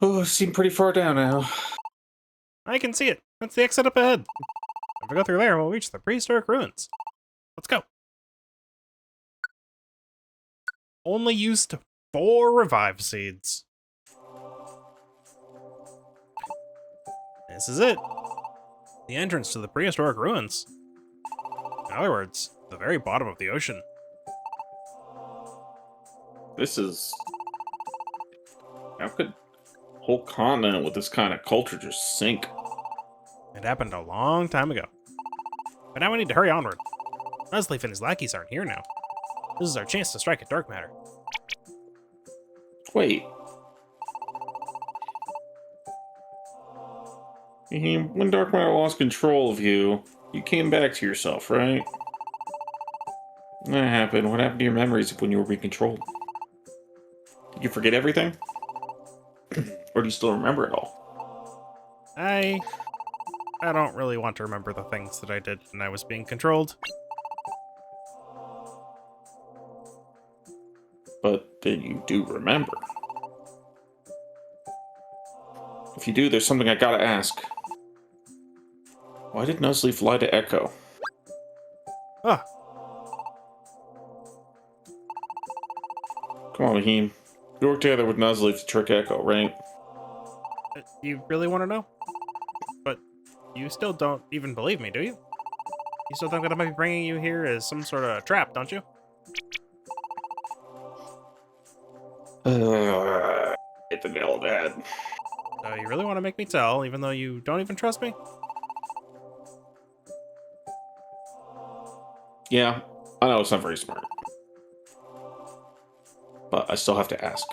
Oh, seem pretty far down now. I can see it. That's the exit up ahead. If we go through there, we'll reach the prehistoric ruins. Let's go. Only used 4 revive seeds. This is it. The entrance to the prehistoric ruins. In other words, the very bottom of the ocean. This is... How could a whole continent with this kind of culture just sink? It happened a long time ago. But now we need to hurry onward. Nuzleaf and his lackeys aren't here now. This is our chance to strike at dark matter. Wait. When Dark Matter lost control of you, you came back to yourself, right? That happened. What happened to your memories of when you were being controlled? Did you forget everything? Or do you still remember it all? I don't really want to remember the things that I did when I was being controlled. But then you do remember. If you do, there's something I gotta ask. Why did Nuzleaf fly to Echo? Ah, Come on, Mahim. You worked together with Nuzleaf to trick Echo, right? you really want to know? But you still don't even believe me, do you? You still think that I might be bringing you here as some sort of trap, don't you? Hit the nail on the head. So you really want to make me tell, even though you don't even trust me? Yeah, I know it's not very smart. But I still have to ask.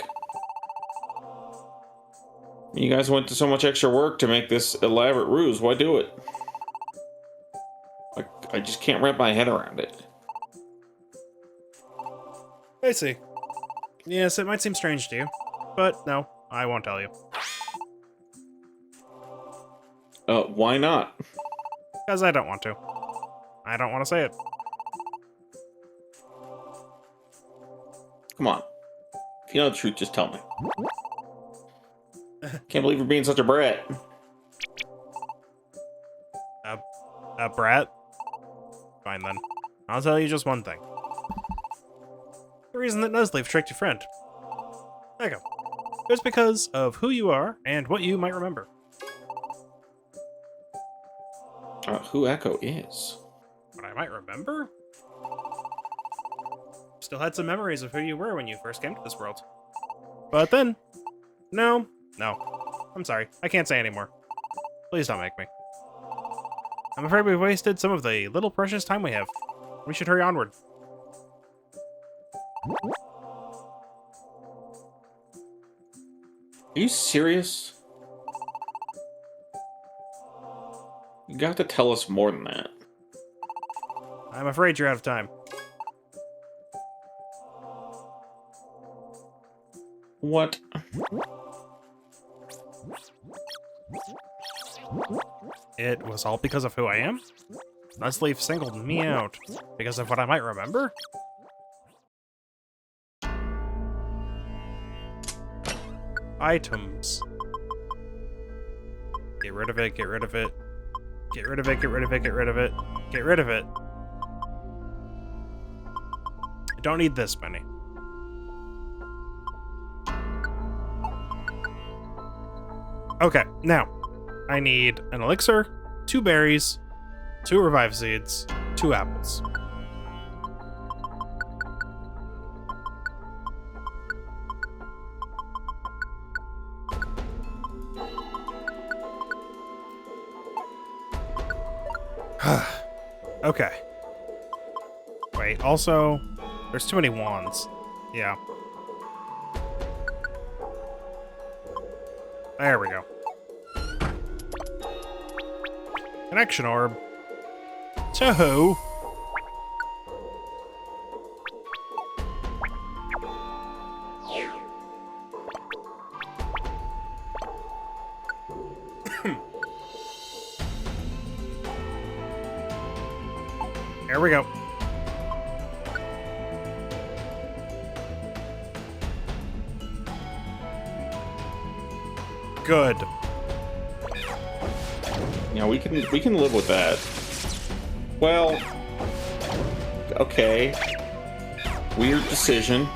You guys went to so much extra work to make this elaborate ruse. Why do it? I just can't wrap my head around it. I see. Yes, it might seem strange to you, but no, I won't tell you. Why not? Because I don't want to. I don't want to say it. Come on. If you know the truth, just tell me. Can't believe you're being such a brat. A brat? Fine then. I'll tell you just one thing. The reason that Nuzleaf tricked your friend. Echo. It was because of who you are and what you might remember. Who Echo is? What I might remember? Still had some memories of who you were when you first came to this world. But then... No. I'm sorry. I can't say anymore. Please don't make me. I'm afraid we've wasted some of the little precious time we have. We should hurry onward. Are you serious? You got to tell us more than that. I'm afraid you're out of time. What? It was all because of who I am? Nuzleaf singled me out because of what I might remember? Items. Get rid of it, get rid of it. Get rid of it, get rid of it, get rid of it. Get rid of it. I don't need this many. Okay, now. I need an elixir, 2 berries, 2 revive seeds, 2 apples. Okay. Wait, also, there's too many wands. Yeah. There we go. Connection orb. Toho. There we go. Good. Yeah, we can live with that. Well, okay. Weird decision.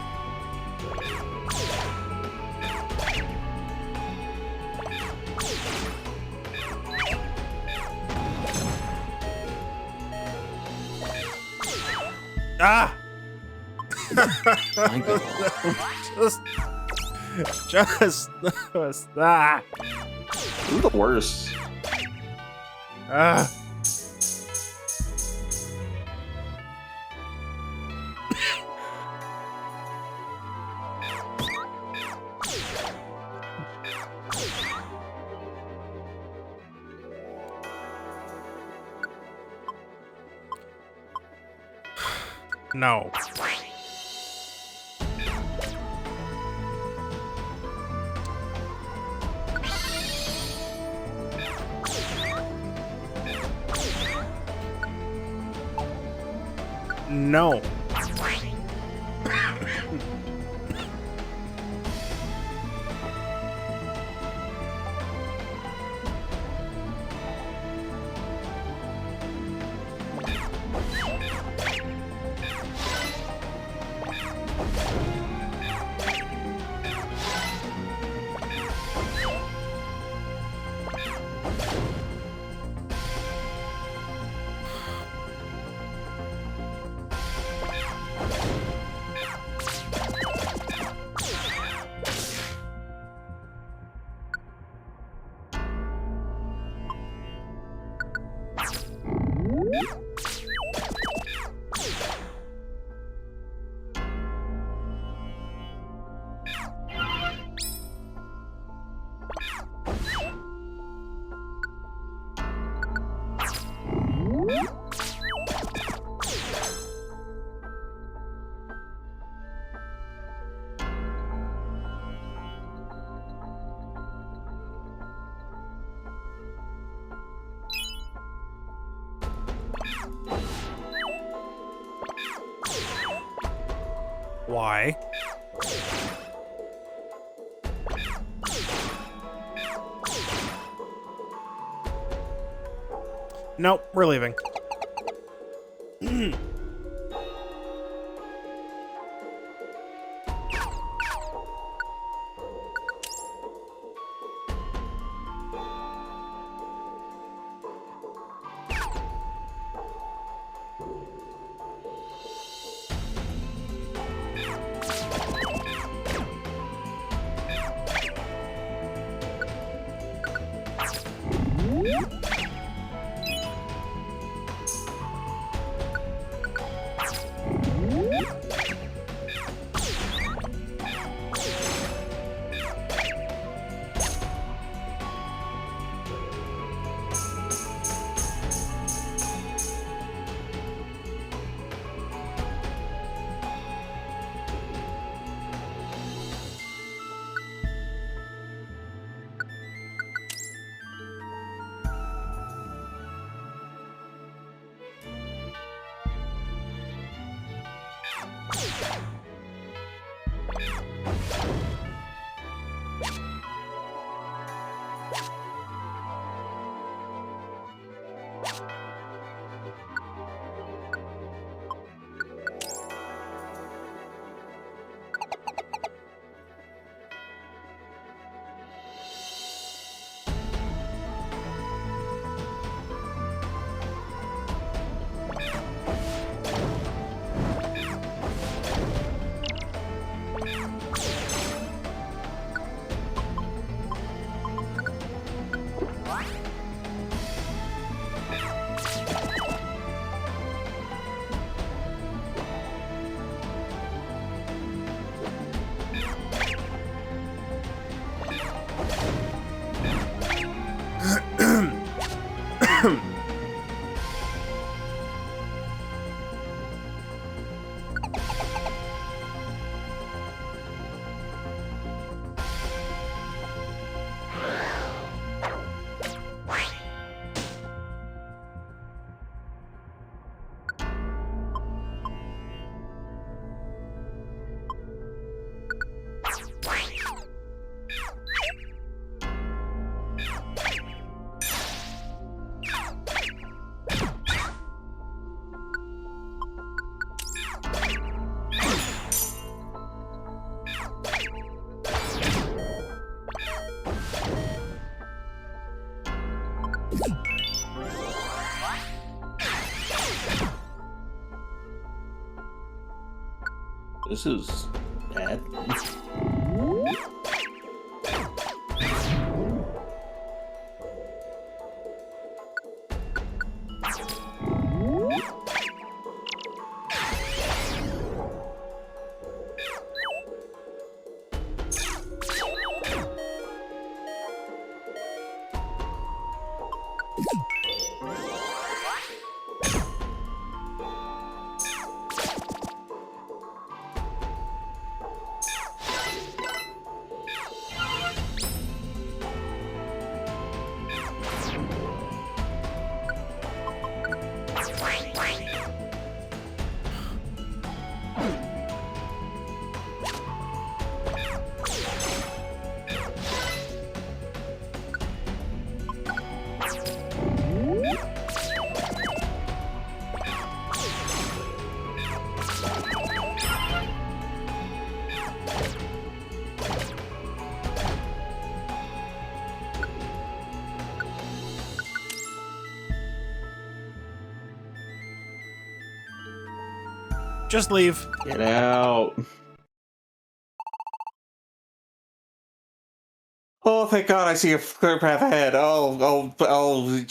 Ah! My God. just ah! This is the worst. Ah! No. No. Why? Nope, we're leaving. This is bad. Just leave. Get out. Oh, thank God I see a clear path ahead.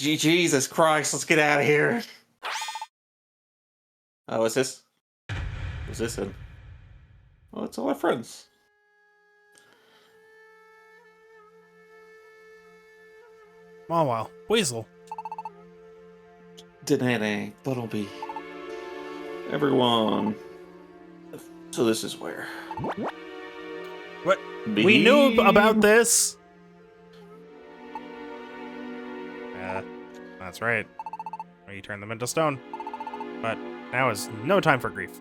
Jesus Christ, let's get out of here. Oh, what's this? What's this in? Oh, it's all our friends. Mawile. Weasel. Denene, Buttlebee. Everyone. So this is where. What? We knew about this! That's right. You turn them into stone. But now is no time for grief.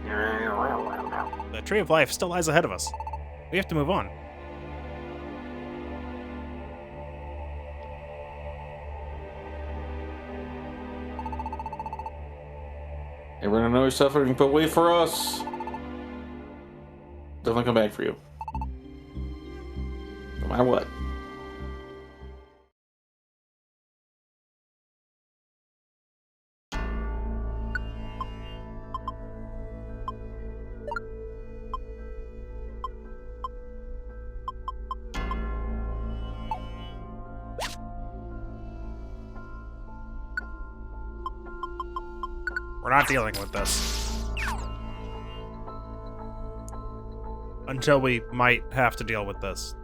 The Tree of Life still lies ahead of us. We have to move on. Everyone knows suffering, but wait for us. Definitely come back for you. No matter what. We're not dealing with this. Until we might have to deal with this.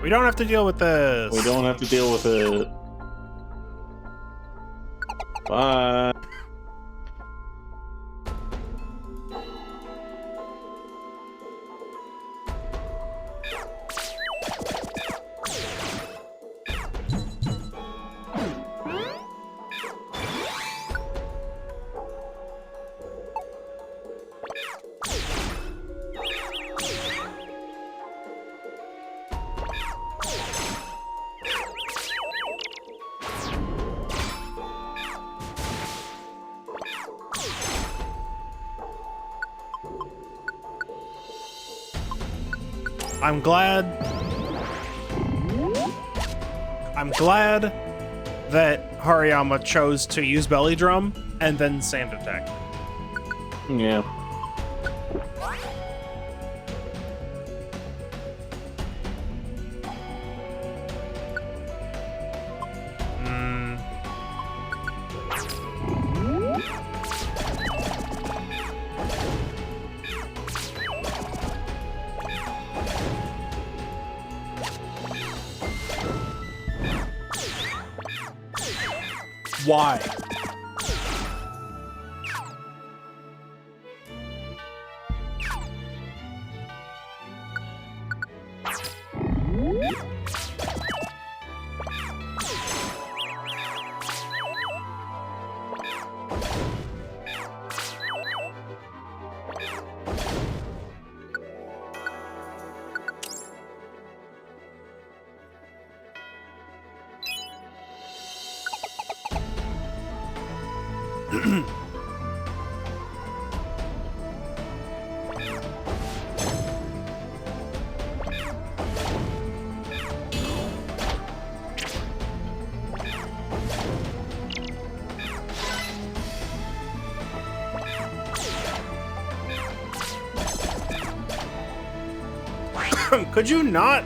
We don't have to deal with this. We don't have to deal with it. Bye. I'm glad that Hariyama chose to use Belly Drum and then Sand Attack. Yeah. Why? Could you not?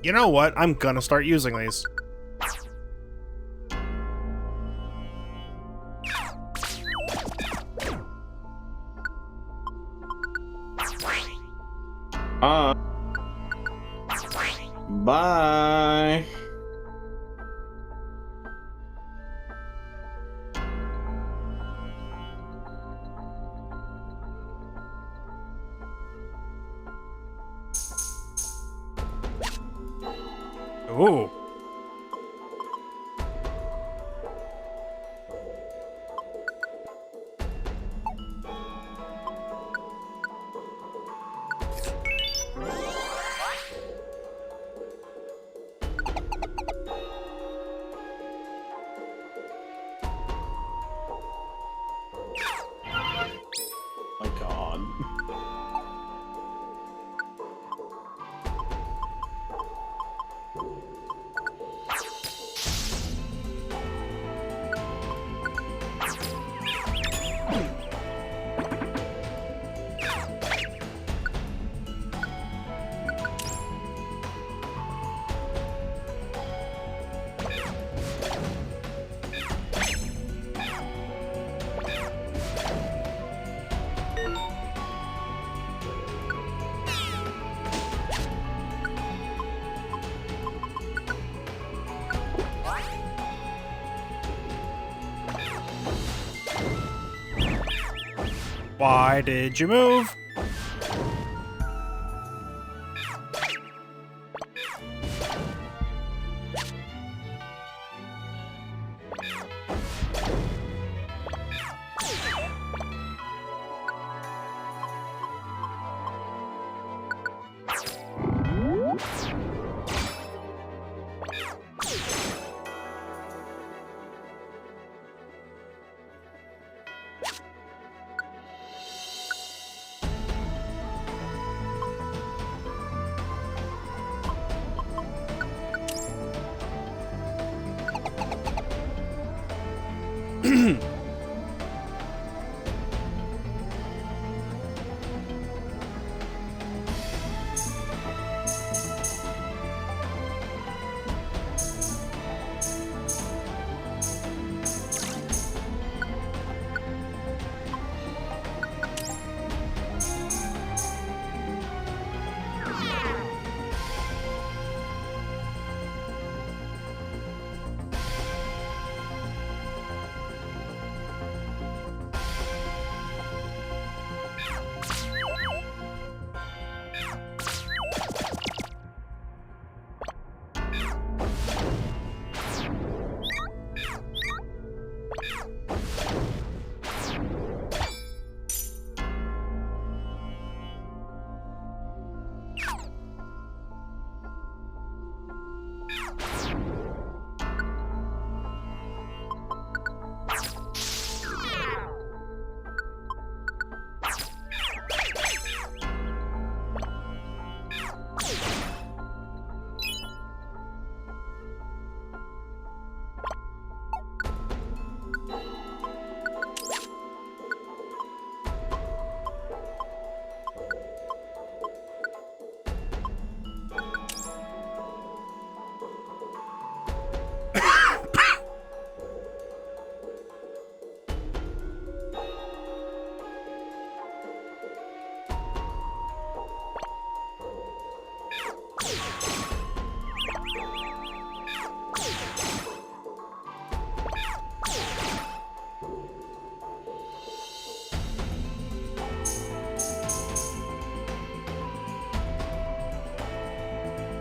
You know what? I'm gonna start using these. Bye. Ooh. My God. Why did you move?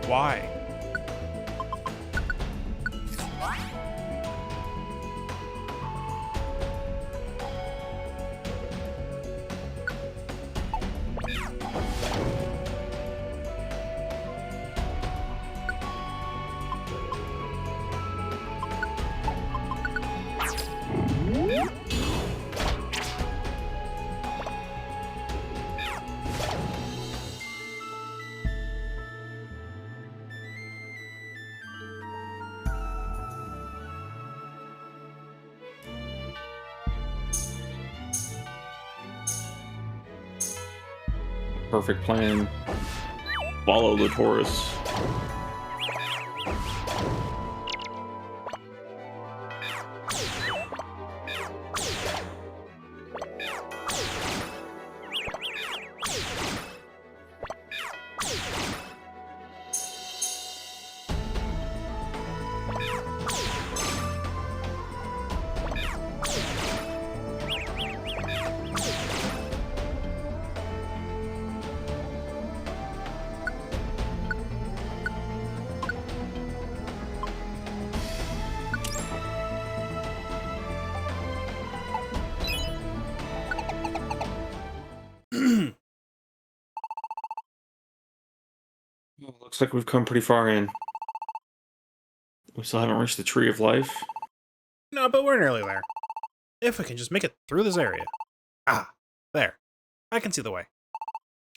Why? Perfect plan. Follow the Taurus. Well, looks like we've come pretty far in. We still haven't reached the Tree of Life. No, but we're nearly there. If we can just make it through this area. Ah, there. I can see the way.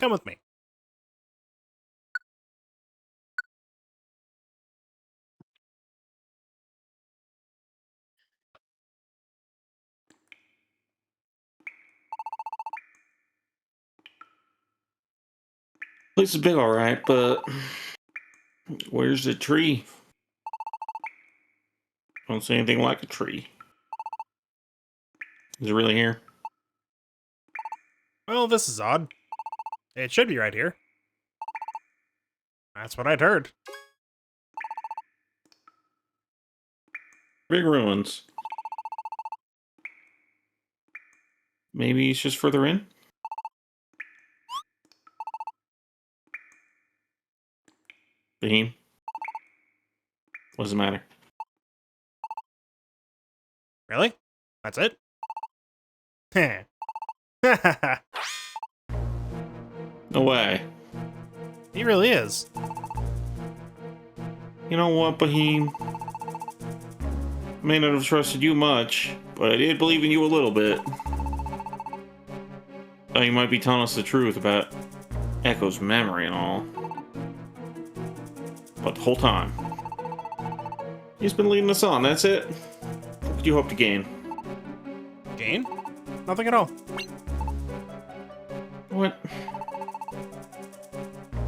Come with me. Place is big, alright, but where's the tree? I don't see anything like a tree. Is it really here? Well, this is odd. It should be right here. That's what I'd heard. Big ruins. Maybe it's just further in? Beam. What does it matter? Really? That's it? Heh. No way. He really is. You know what, Beheem? May not have trusted you much, but I did believe in you a little bit. Oh, you might be telling us the truth about Echo's memory and all. But the whole time, he's been leading us on, that's it? What could you hope to gain? Gain? Nothing at all. What?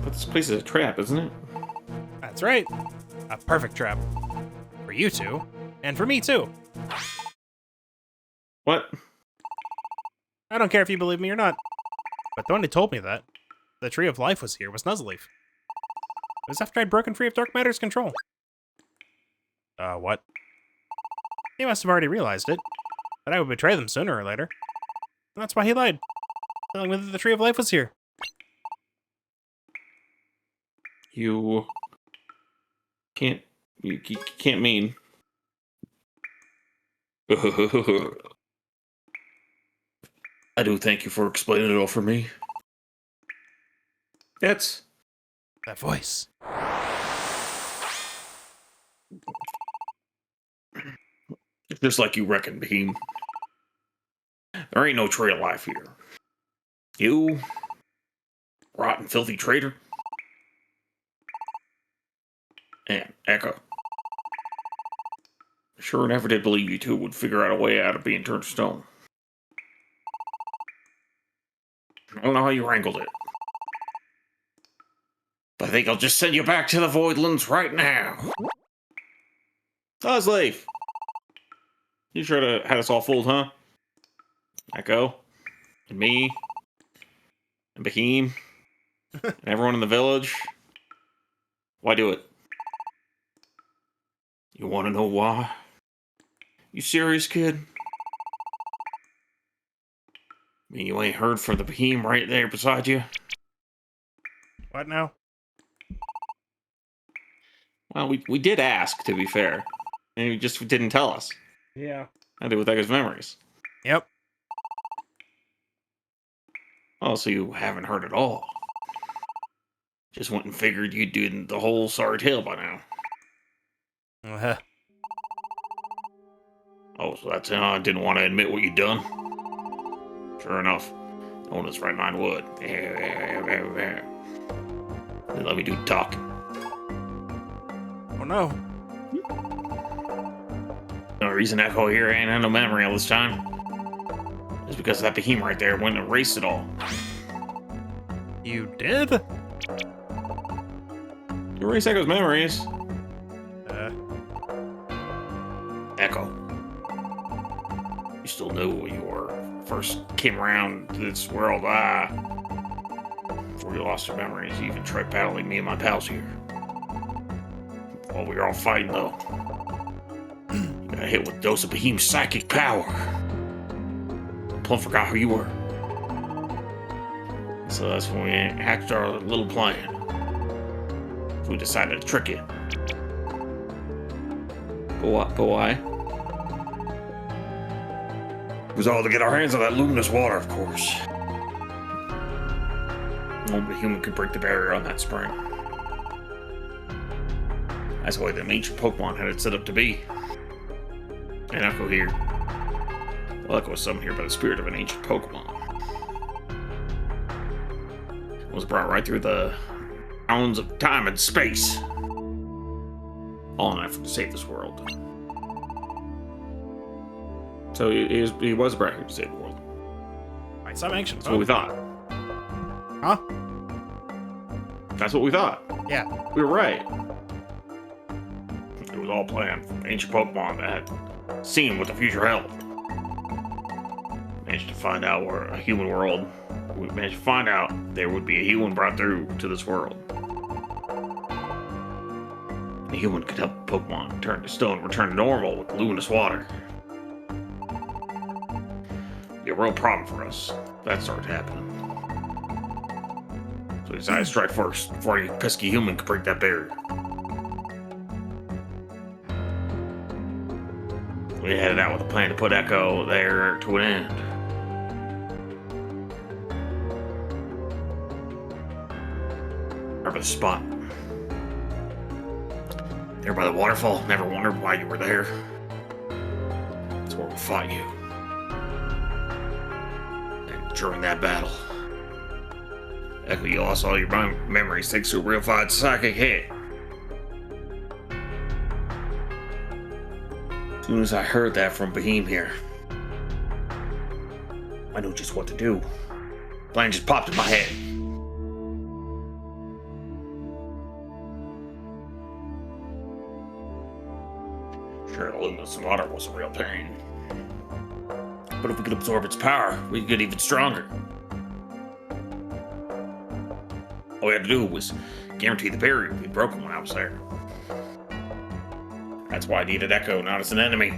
But this place is a trap, isn't it? That's right. A perfect trap. For you two, and for me too. What? I don't care if you believe me or not. But the one who told me that the Tree of Life was here was Nuzzleaf. It was after I'd broken free of Dark Matter's control. What? He must have already realized it. That I would betray them sooner or later. And that's why he lied. Telling me that the Tree of Life was here. You can't mean. I do thank you for explaining it all for me. That's That voice. just like you reckon, Beheem. There ain't no Tree of Life here. You, rotten, filthy traitor, and Echo. Sure never did believe you two would figure out a way out of being turned to stone. I don't know how you wrangled it. But I think I'll just send you back to the Voidlands right now. Nuzzleaf! You sure to had us all fooled, huh? Echo, and me, and Beheem, and everyone in the village. Why do it? You want to know why? You serious, kid? I mean, you ain't heard from the Beheem right there beside you? What now? Well, we did ask, to be fair. And he just didn't tell us. Yeah. I did with Echo's memories. Yep. Oh, so you haven't heard at all. Just went and figured you'd do the whole sorry tale by now. Uh-huh. Oh, so that's how I didn't want to admit what you'd done? Sure enough. No one in his right mind would. They let me do the talking. Oh no. The reason Echo here ain't had no memory all this time is because that Beheem right there went and erased it all. You did? You erased Echo's memories. Echo. You still knew who you were. First came around to this world, before you lost your memories. You even tried battling me and my pals here. While we were all fighting, though, you got hit with a dose of Behemoth's psychic power. Plum forgot who you were. So that's when we hatched our little plan. We decided to trick you. But why? It was all to get our hands on that luminous water, of course. Only a human could break the barrier on that spring. That's the way the ancient Pokemon had it set up to be. And Echo here. Well, Echo was summoned here by the spirit of an ancient Pokemon. It was brought right through the bounds of time and space. All in an effort to save this world. So he was brought here to save the world. By some ancient That's what we thought. Huh? That's what we thought. Yeah. We were right. It was all planned from ancient Pokemon that had seen what the future held. Managed to find out where a human world. We managed to find out there would be a human brought through to this world. A human could help Pokemon turn to stone, return to normal with luminous water. Be a real problem for us. That started happening. So we decided to strike first before any pesky human could break that barrier. We headed out with a plan to put Echo there to an end. Remember the spot? There by the waterfall. Never wondered why you were there. That's where we fought you. And during that battle, Echo, you lost all your memories thanks to a real fine psychic hit. As soon as I heard that from Behemoth here, I knew just what to do. Plan just popped in my head. Sure, the luminous water was a real pain. But if we could absorb its power, we could get even stronger. All we had to do was guarantee the barrier would be broken when I was there. That's why I needed Echo, not as an enemy,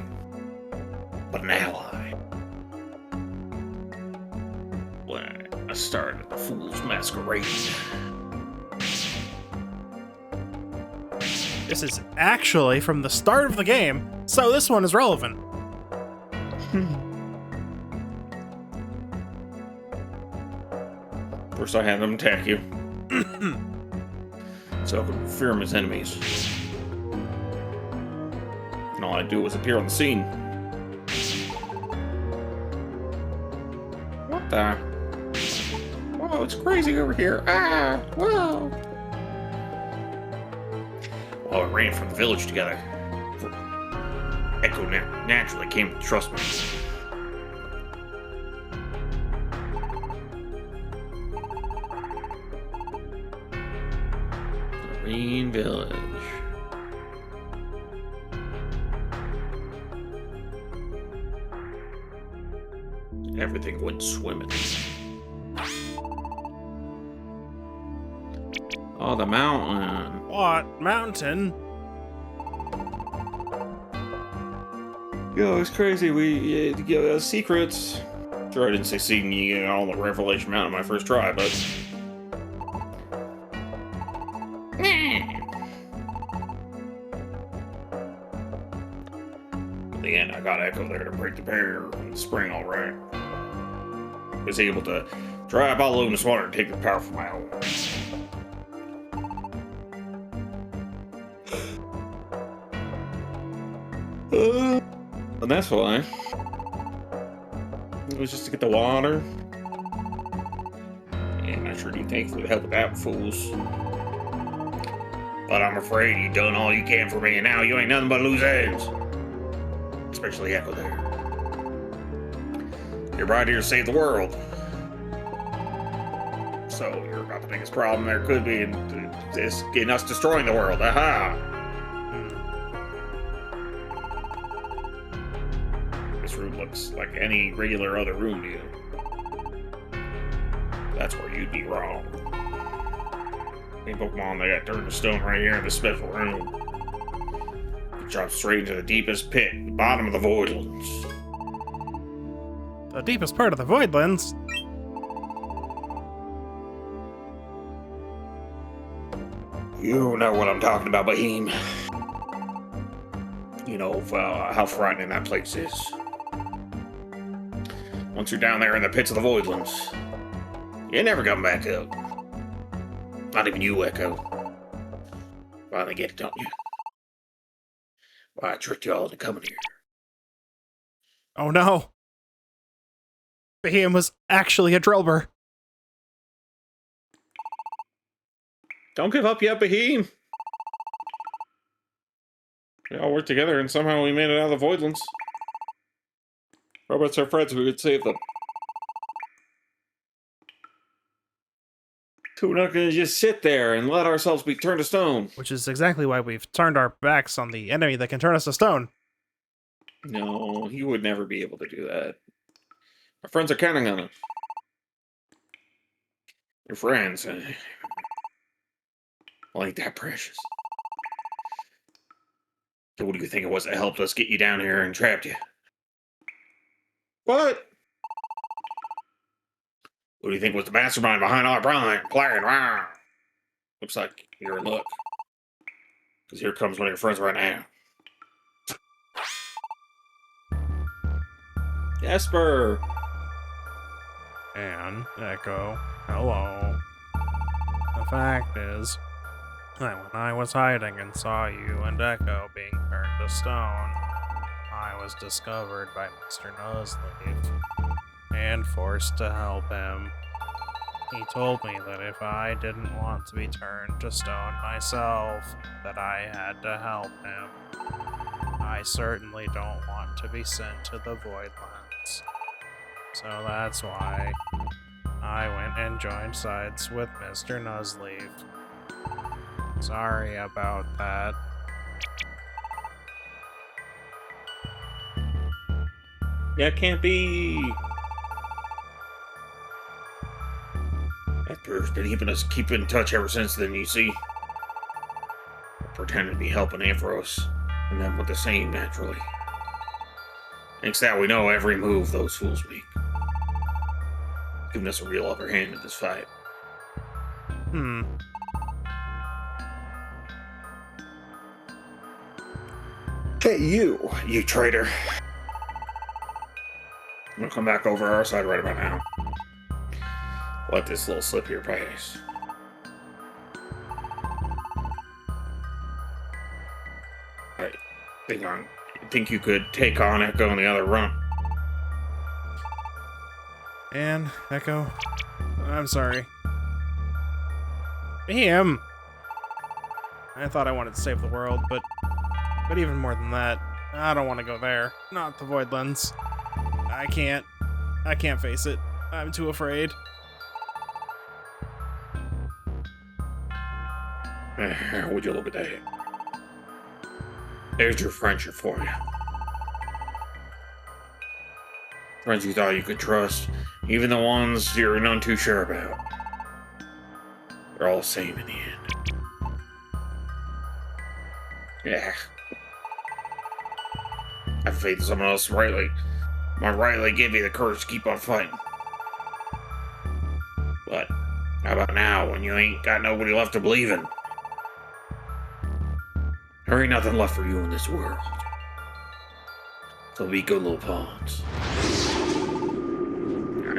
but an ally. When I started the Fool's Masquerade. This is actually from the start of the game, so this one is relevant. First I had them attack you. So I could fear him as enemies. And all I do was appear on the scene. What the? Whoa, it's crazy over here. Ah, whoa. While we ran from the village together, Echo naturally came to trust me. Green Village. Everything went swimming. Oh, the mountain. What? Mountain? Yo, it's crazy. We secrets. Sure, I didn't succeed in getting all the Revelation Mountain my first try, but. In the end, I got Echo there to break the barrier in the spring, all right. Was able to dry up all the luminous water and take the power from my own. And that's why. It was just to get the water. And I sure do thank you for the help with that, fools. But I'm afraid you done all you can for me, and now you ain't nothing but loose ends. Especially Echo there. You're right here to save the world. So you're about the biggest problem there could be in us destroying the world. Aha! This room looks like any regular other room to you. That's where you'd be wrong. Any Pokemon, they got turned to stone right here in this special room. You drop straight into the deepest pit, the bottom of the Voidlands. The deepest part of the Voidlands? You know what I'm talking about, Beheem. You know how frightening that place is. Once you're down there in the pits of the Voidlands, you never come back up. Not even you, Echo. Finally get it, don't you? Why, I tricked you all into coming here. Oh no! Behem was actually a Drillbur. Don't give up yet, Beheem. We all worked together and somehow we made it out of the Voidlands. Robots are friends, we would save them. So we're not gonna just sit there and let ourselves be turned to stone. Which is exactly why we've turned our backs on the enemy that can turn us to stone. No, he would never be able to do that. Our friends are counting on us. Your friends, well, ain't that precious. So what do you think it was that helped us get you down here and trapped you? What? Who do you think was the mastermind behind our plan? Wow. Looks like you're in luck. Because here comes one of your friends right now. Jesper! And Echo, hello. The fact is that when I was hiding and saw you and Echo being turned to stone, I was discovered by Mr. Nuzleaf and forced to help him. He told me that if I didn't want to be turned to stone myself, that I had to help him. I certainly don't want to be sent to the Voidlands. So that's why I went and joined sides with Mr. Nuzleaf. Sorry about that. That can't be. Asper's been keeping us in touch ever since then, you see. Pretending to be helping Ampharos, and then with the same naturally. Thanks to that, we know every move those fools make. Giving us a real upper hand in this fight. Hey, you traitor. I'm gonna come back over our side right about now. Let this little slip here pass. I think you could take on Echo in the other run. And Echo, I'm sorry. Him. I thought I wanted to save the world, but even more than that, I don't want to go there. Not the Voidlands. I can't face it. I'm too afraid. Would you look at that? There's your friendship for you. Friends you thought you could trust, even the ones you're none too sure about. They're all the same in the end. Yeah. I have faith in someone else might rightly give you the courage to keep on fighting. But how about now, when you ain't got nobody left to believe in? There ain't nothing left for you in this world. So be good little pawns.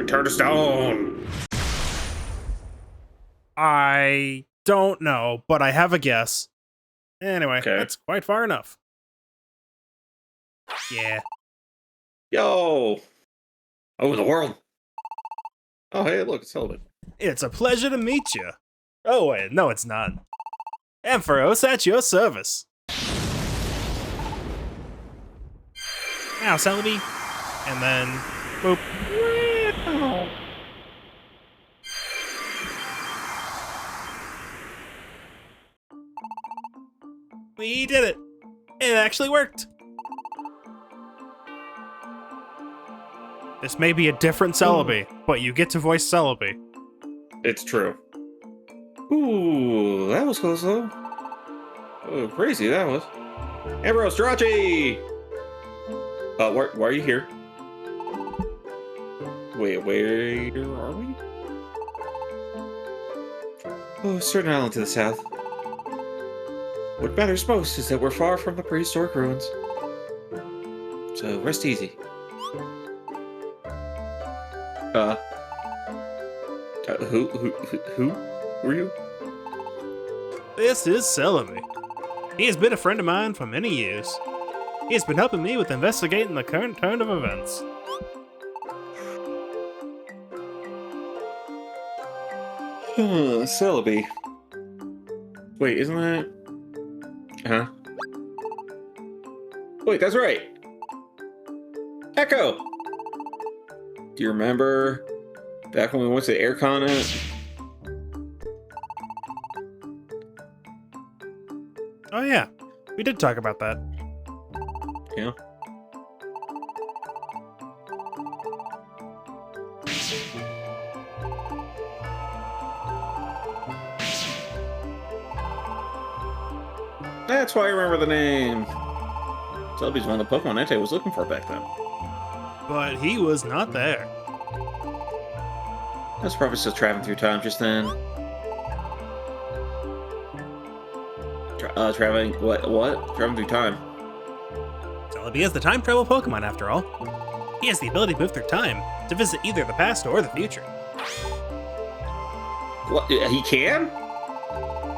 Turn to stone! I don't know, but I have a guess. Anyway, Okay. That's quite far enough. Yeah. Yo! Over the world! Oh, hey, look, it's Helmet. It's a pleasure to meet you. Oh, wait, no, it's not. Ampharos at your service. Now, Celebi. And then, boop. We did it! It actually worked! This may be a different Celebi, but you get to voice Celebi. It's true. Ooh, that was close though. Oh, crazy that was. Ambrose, Jirachi! Why are you here? Wait, where are we? Oh, a certain island to the south. What matters most is that we're far from the prehistoric ruins. So rest easy. Who were you? This is Celebi. He has been a friend of mine for many years. He has been helping me with investigating the current turn of events. Celebi. Wait, isn't that... Huh? Wait, that's right! Echo! Do you remember back when we went to the air continent? Oh yeah, we did talk about that. Yeah. That's why I remember the name. Celebi's one of the Pokemon Entei was looking for back then. But he was not there. I was probably still traveling through time just then. Traveling... What? Traveling through time. Celebi is the time travel Pokemon after all. He has the ability to move through time, to visit either the past or the future. What? He can?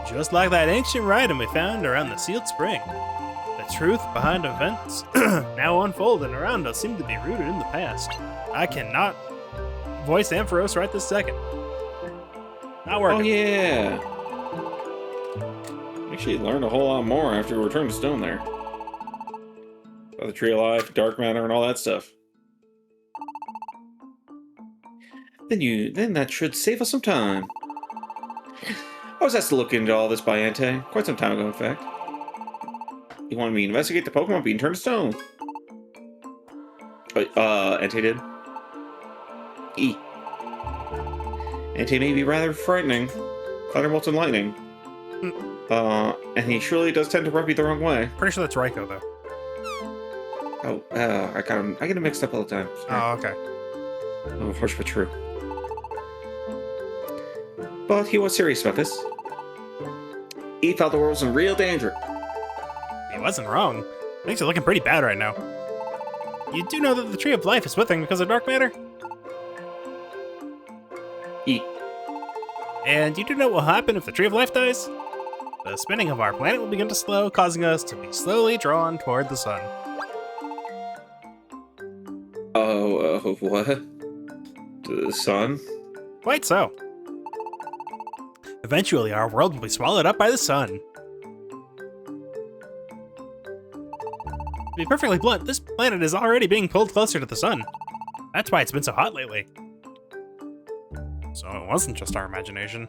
Just like that ancient writing we found around the sealed spring. The truth behind events now unfolding around us seem to be rooted in the past. I cannot voice Ampharos right this second. Not working. Oh, yeah. Actually learned a whole lot more after we returned to Stone there. About the Tree of Life, Dark Matter, and all that stuff. Then that should save us some time. I was asked to look into all this by Entei, quite some time ago, in fact. He wanted me to investigate the Pokemon being turned to stone. Entei did. Entei may be rather frightening. Thunderbolts and lightning. And he surely does tend to rub you the wrong way. Pretty sure that's Raikou, though. Oh, I get him mixed up all the time. Sorry. Oh, okay. Oh, harsh but true. But he was serious about this. He felt the world was in real danger. He wasn't wrong. Things are looking pretty bad right now. You do know that the Tree of Life is withering because of dark matter? And you do know what will happen if the Tree of Life dies? The spinning of our planet will begin to slow, causing us to be slowly drawn toward the sun. What? The sun? Quite so. Eventually, our world will be swallowed up by the sun. To be perfectly blunt, this planet is already being pulled closer to the sun. That's why it's been so hot lately. So it wasn't just our imagination.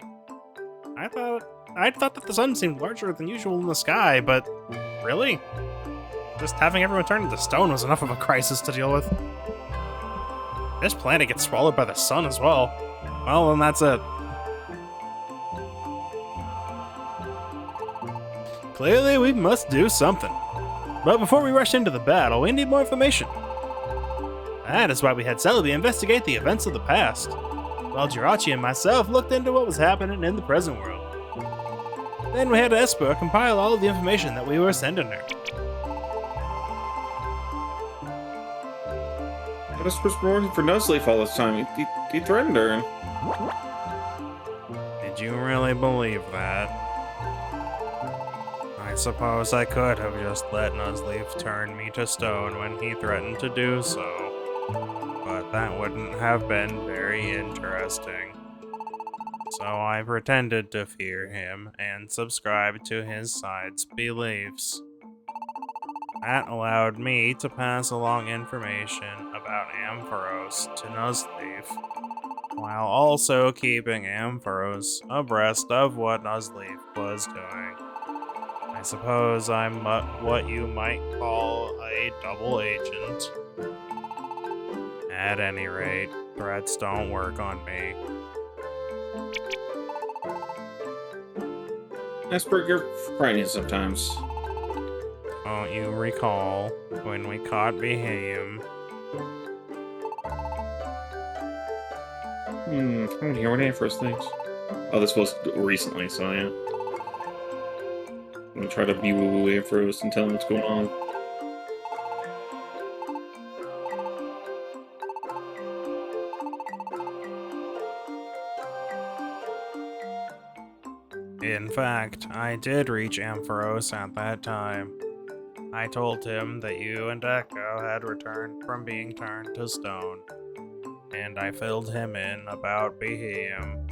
I thought that the sun seemed larger than usual in the sky, but really? Just having everyone turn into stone was enough of a crisis to deal with. This planet gets swallowed by the sun as well. Well, then that's it. Clearly, we must do something. But before we rush into the battle, we need more information. That is why we had Celebi investigate the events of the past, while Jirachi and myself looked into what was happening in the present world. Then we had Esper compile all of the information that we were sending her. Esper's working for Nuzleaf all this time. He threatened her. Did you really believe that? I suppose I could have just let Nuzleaf turn me to stone when he threatened to do so, but that wouldn't have been very interesting. So I pretended to fear him and subscribed to his side's beliefs. That allowed me to pass along information about Ampharos to Nuzleaf, while also keeping Ampharos abreast of what Nuzleaf was doing. I suppose I'm what you might call a double agent. At any rate, threats don't work on me. Esper, you're frightening sometimes. Don't you recall when we caught Behaim? I want to hear what Ampharos thinks. Oh, this was recently, so yeah. I'm gonna try to be woo-woo Ampharos and tell him what's going on. In fact, I did reach Ampharos at that time. I told him that you and Echo had returned from being turned to stone, and I filled him in about Behaim.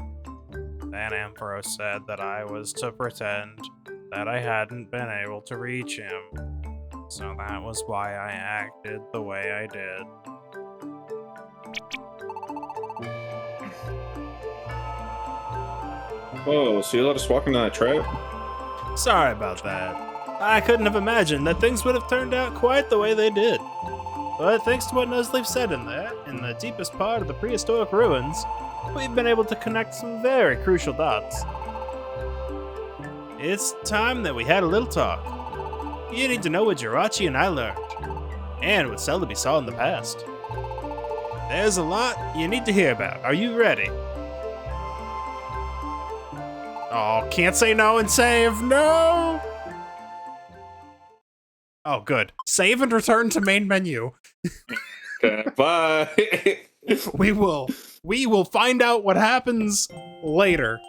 Then Ampharos said that I was to pretend that I hadn't been able to reach him, so that was why I acted the way I did. Oh, so you let us walk into that trap? Sorry about that. I couldn't have imagined that things would have turned out quite the way they did. But thanks to what Nosleaf said in the deepest part of the prehistoric ruins, we've been able to connect some very crucial dots. It's time that we had a little talk. You need to know what Jirachi and I learned, and what Celebi saw in the past. There's a lot you need to hear about. Are you ready? Oh, can't say no and save. No! Oh, good. Save and return to main menu. Okay, bye! We will find out what happens later.